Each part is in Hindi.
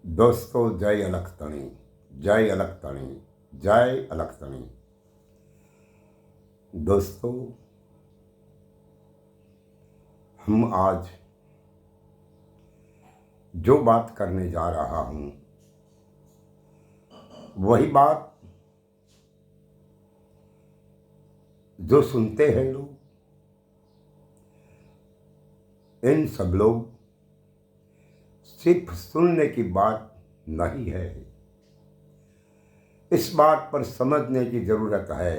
दोस्तों, जय अलखतणी, जय अलखतणी, जय अलखतणी। दोस्तों, हम आज जो बात करने जा रहा हूं वही बात जो सुनते हैं लोग, इन सब लोग सिर्फ सुनने की बात नहीं है, इस बात पर समझने की ज़रूरत है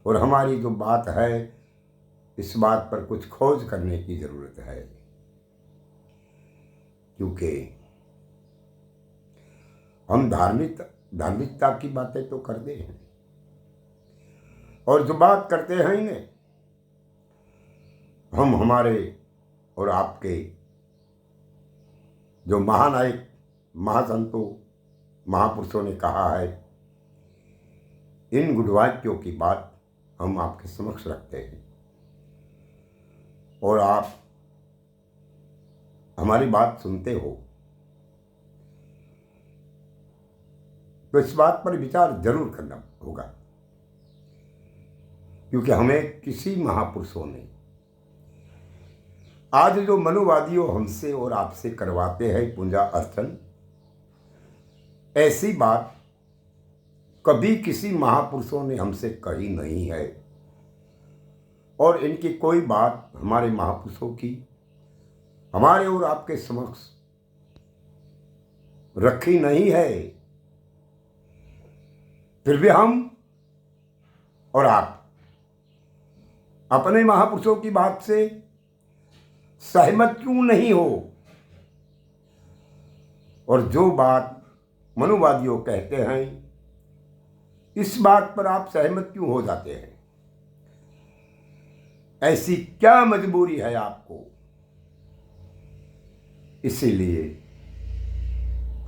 और हमारी जो बात है इस बात पर कुछ खोज करने की ज़रूरत है। क्योंकि हम धार्मिकता की बातें तो करते हैं और जो बात करते हैं इन्हें हम हमारे और आपके जो महानायक महासंतों महापुरुषों ने कहा है, इन गुणवाक्यों की बात हम आपके समक्ष रखते हैं और आप हमारी बात सुनते हो तो इस बात पर विचार जरूर करना होगा। क्योंकि हमें किसी महापुरुषों ने आज जो मनुवादियों हमसे और आपसे करवाते हैं पूजा अर्चन, ऐसी बात कभी किसी महापुरुषों ने हमसे कही नहीं है और इनकी कोई बात हमारे महापुरुषों की हमारे और आपके समक्ष रखी नहीं है। फिर भी हम और आप अपने महापुरुषों की बात से सहमत क्यों नहीं हो, और जो बात मनुवादियों कहते हैं इस बात पर आप सहमत क्यों हो जाते हैं? ऐसी क्या मजबूरी है आपको? इसीलिए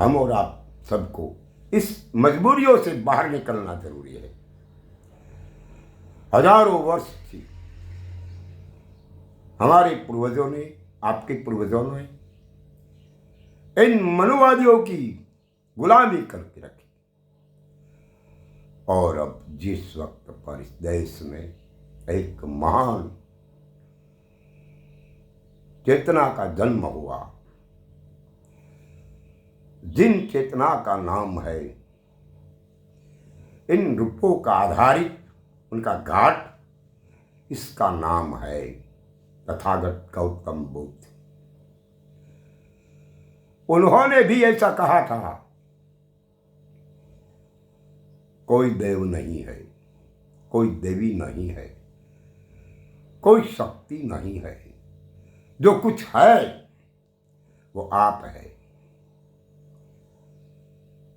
हम और आप सबको इस मजबूरियों से बाहर निकलना जरूरी है। हजारों वर्ष थी हमारे पूर्वजों ने, आपके पूर्वजों ने इन मनुवादियों की गुलामी करके रखी और अब जिस वक्त पर इस देश में एक महान चेतना का जन्म हुआ, जिन चेतना का नाम है, इन रूपों का आधारित उनका घाट, इसका नाम है तथागत गौतम बुद्ध। उन्होंने भी ऐसा कहा था, कोई देव नहीं है, कोई देवी नहीं है, कोई शक्ति नहीं है, जो कुछ है वो आप है।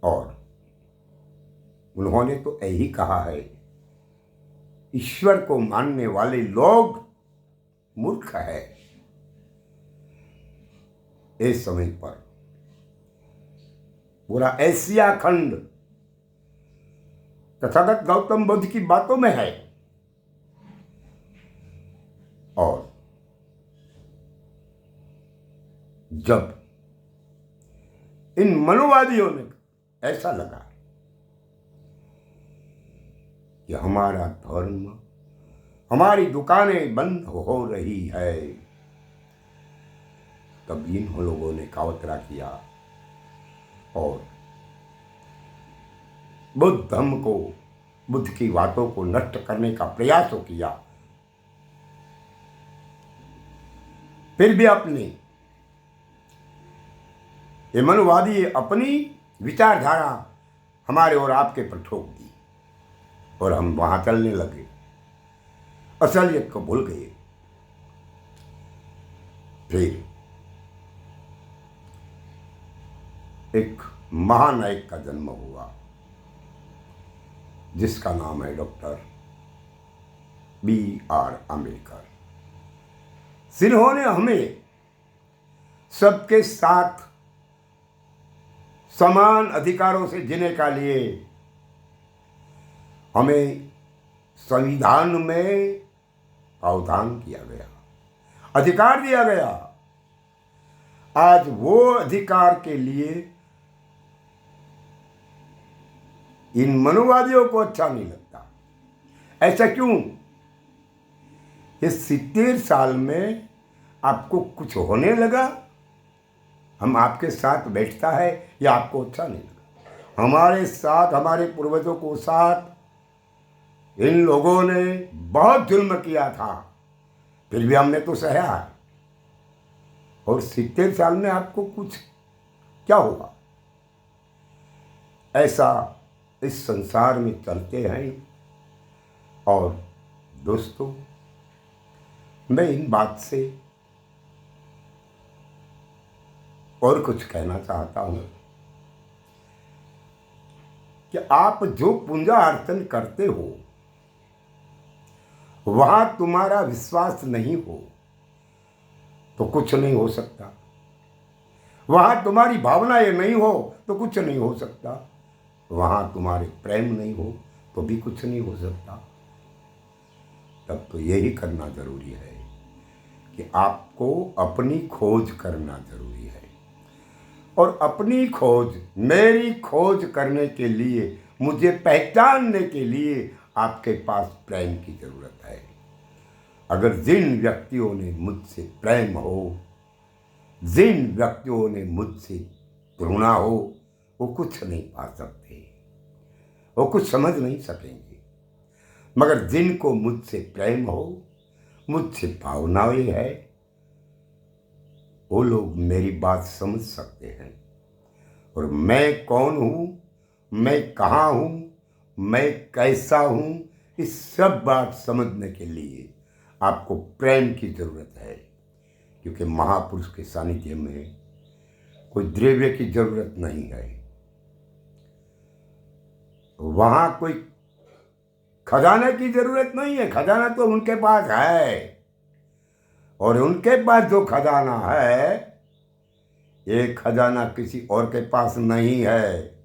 और उन्होंने तो यही कहा है, ईश्वर को मानने वाले लोग मूर्ख है। इस समय पर पूरा एशिया खंड तथागत गौतम बुद्ध की बातों में है और जब इन मनुवादियों ने ऐसा लगा कि हमारा धर्म, हमारी दुकानें बंद हो रही है, तब इन लोगों ने कावतरा किया और बुद्ध धर्म को, बुद्ध की बातों को नष्ट करने का प्रयास किया। फिर भी अपने ये मनुवादी अपनी विचारधारा हमारे और आपके पर ठोक दी और हम वहां चलने लगे, असलियत को भूल गए। फिर एक महानायक का जन्म हुआ जिसका नाम है डॉक्टर B.R. अम्बेडकर। जिन्होंने हमें सबके साथ समान अधिकारों से जीने का लिए हमें संविधान में प्रावधान किया गया, अधिकार दिया गया। आज वो अधिकार के लिए इन मनोवादियों को अच्छा नहीं लगता। ऐसा क्यों? इस 70 साल में आपको कुछ होने लगा? हम आपके साथ बैठता है या आपको अच्छा नहीं लगा? हमारे साथ, हमारे पूर्वजों को साथ इन लोगों ने बहुत जुल्म किया था, फिर भी हमने तो सहा है। और 70 साल में आपको कुछ क्या होगा? ऐसा इस संसार में चलते हैं। और दोस्तों, मैं इन बात से और कुछ कहना चाहता हूं कि आप जो पूजा अर्चन करते हो, वहां तुम्हारा विश्वास नहीं हो तो कुछ नहीं हो सकता। वहां तुम्हारी भावनाएं नहीं हो तो कुछ नहीं हो सकता। वहां तुम्हारे प्रेम नहीं हो तो भी कुछ नहीं हो सकता। तब तो यही करना जरूरी है कि आपको अपनी खोज करना जरूरी है। और अपनी खोज, मेरी खोज करने के लिए, मुझे पहचानने के लिए आपके पास प्रेम की जरूरत है। अगर जिन व्यक्तियों ने मुझसे प्रेम हो, जिन व्यक्तियों ने मुझसे करुणा हो, वो कुछ नहीं पा सकते, वो कुछ समझ नहीं सकेंगे। मगर जिनको मुझसे प्रेम हो, मुझसे भावनाएं है, वो लोग मेरी बात समझ सकते हैं। और मैं कौन हूँ, मैं कहाँ हूँ, मैं कैसा हूँ, इस सब बात समझने के लिए आपको प्रेम की जरूरत है। क्योंकि महापुरुष के सानिध्य में कोई द्रव्य की जरूरत नहीं है। वहां कोई खजाने की जरूरत नहीं है। खजाना तो उनके पास है, और उनके पास जो खजाना है, ये खजाना किसी और के पास नहीं है।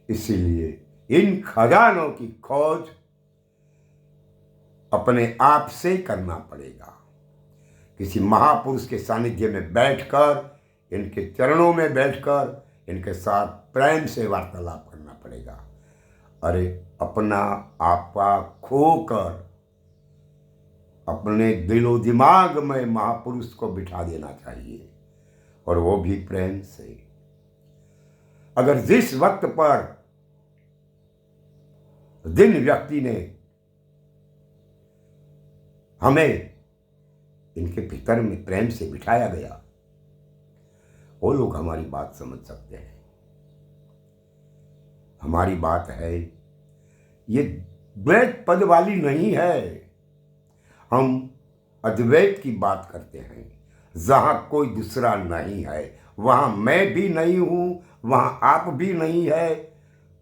इसीलिए इन खजानों की खोज अपने आप से करना पड़ेगा। किसी महापुरुष के सानिध्य में बैठकर, इनके चरणों में बैठकर, इनके साथ प्रेम से वार्तालाप करना पड़ेगा। अरे अपना आपा खोकर अपने दिलो दिमाग में महापुरुष को बिठा देना चाहिए, और वो भी प्रेम से। अगर जिस वक्त पर जिन व्यक्ति ने हमें इनके भीतर में प्रेम से बिठाया गया, वो लोग हमारी बात समझ सकते हैं। हमारी बात है, ये द्वैत पद वाली नहीं है। हम अद्वैत की बात करते हैं। जहां कोई दूसरा नहीं है, वहां मैं भी नहीं हूं, वहां आप भी नहीं है,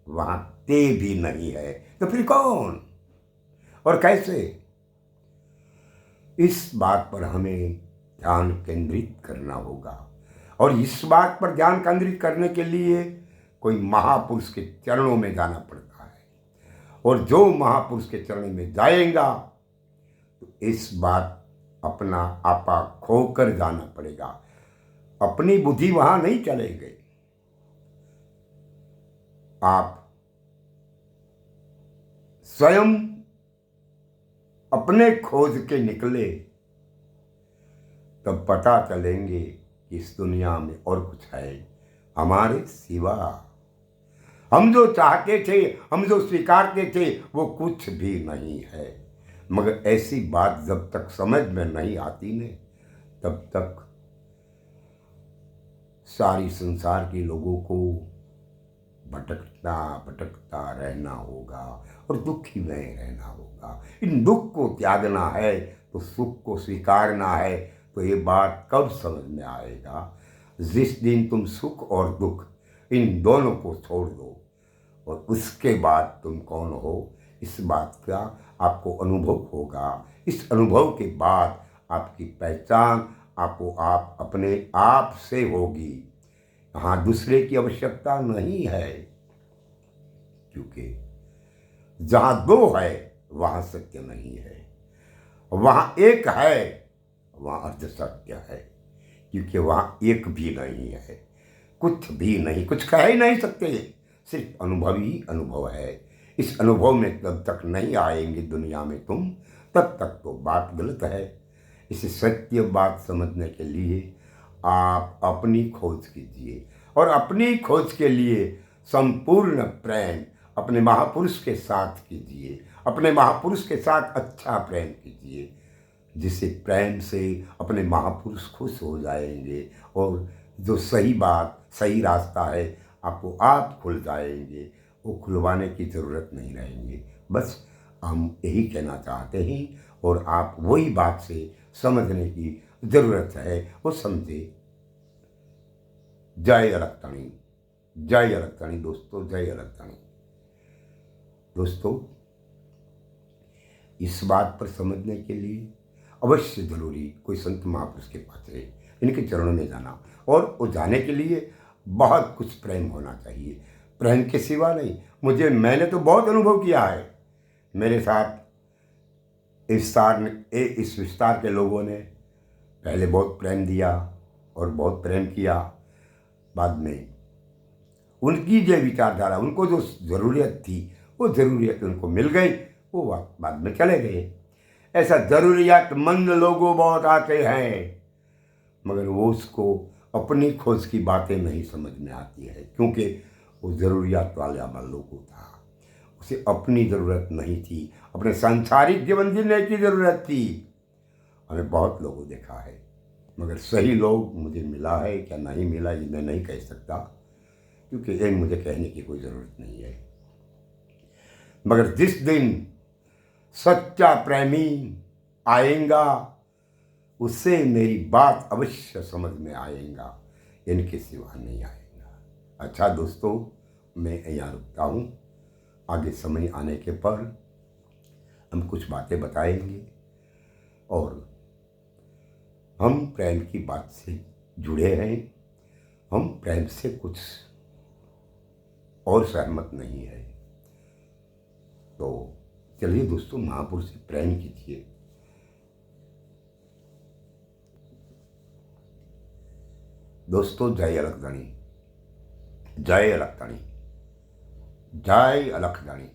वहां ते भी नहीं है। तो फिर कौन और कैसे? इस बात पर हमें ध्यान केंद्रित करना होगा। और इस बात पर ध्यान केंद्रित करने के लिए कोई महापुरुष के चरणों में जाना पड़ता है। और जो महापुरुष के चरणों में जाएगा तो इस बात अपना आपा खोकर जाना पड़ेगा। अपनी बुद्धि वहां नहीं चलेगी। आप स्वयं अपने खोज के निकले, तब पता चलेंगे कि इस दुनिया में और कुछ है हमारे सिवा। हम जो चाहते थे, हम जो स्वीकारते थे, वो कुछ भी नहीं है। मगर ऐसी बात जब तक समझ में नहीं आती ने, तब तक सारी संसार के लोगों को भटकता भटकता रहना होगा और दुखी में रहना होगा। इन दुख को त्यागना है तो सुख को स्वीकारना है। तो ये बात कब समझ में आएगा? जिस दिन तुम सुख और दुख इन दोनों को छोड़ दो, और उसके बाद तुम कौन हो, इस बात का आपको अनुभव होगा। इस अनुभव के बाद आपकी पहचान आपको आप अपने आप से होगी। यहाँ दूसरे की आवश्यकता नहीं है, क्योंकि जहाँ दो है वहाँ सत्य नहीं है, वहाँ एक है वहाँ अर्ध सत्य है। क्योंकि वहाँ एक भी नहीं है, कुछ भी नहीं, कुछ कह ही नहीं सकते। सिर्फ अनुभव ही अनुभव है। इस अनुभव में तब तक नहीं आएंगे दुनिया में तुम, तब तक तो बात गलत है। इसे सत्य बात समझने के लिए आप अपनी खोज कीजिए, और अपनी खोज के लिए संपूर्ण प्रेम अपने महापुरुष के साथ कीजिए। अपने महापुरुष के साथ अच्छा प्रेम कीजिए, जिससे प्रेम से अपने महापुरुष खुश हो जाएंगे, और जो सही बात सही रास्ता है आपको आप खुल जाएंगे। वो खुलवाने की ज़रूरत नहीं रहेंगे। बस हम यही कहना चाहते हैं, और आप वही बात से समझने की ज़रूरत है, वो समझे। जय अलगतणी, जय अलगतणी दोस्तों, जय अलगतणी दोस्तों। इस बात पर समझने के लिए अवश्य ज़रूरी कोई संत महापुरुष के पास रहे, इनके चरणों में जाना, और वो जाने के लिए बहुत कुछ प्रेम होना चाहिए। प्रेम के सिवा नहीं। मैंने तो बहुत अनुभव किया है। मेरे साथ इस विस्तार के लोगों ने पहले बहुत प्रेम दिया और बहुत प्रेम किया। बाद में उनकी जो विचारधारा, उनको जो ज़रूरियत थी, वो ज़रूरियत उनको मिल गई, वो बाद में चले गए। ऐसा ज़रूरियतमंद लोगों बहुत आते हैं, मगर वो उसको अपनी खोज की बातें नहीं समझ में आती है, क्योंकि वो ज़रूरियात वाला लोगों था। उसे अपनी ज़रूरत नहीं थी, अपने सांसारिक जीवन जीने की ज़रूरत थी। हमें बहुत लोगों देखा है, मगर सही लोग मुझे मिला है क्या नहीं मिला ये मैं नहीं कह सकता, क्योंकि ये मुझे कहने की कोई ज़रूरत नहीं है। मगर जिस दिन सच्चा प्रेमी आएगा, उससे मेरी बात अवश्य समझ में आएगा, इनके सिवा नहीं आएगा। अच्छा दोस्तों, मैं यहाँ रुकता हूँ। आगे समय आने के पर हम कुछ बातें बताएंगे, और हम प्रेम की बात से जुड़े हैं। हम प्रेम से कुछ और सहमत नहीं है। तो चलिए दोस्तों, महापुरुष से प्रेम कीजिए। दोस्तों, जय अलगतणी, जय अलगतणी, जय अलगतणी।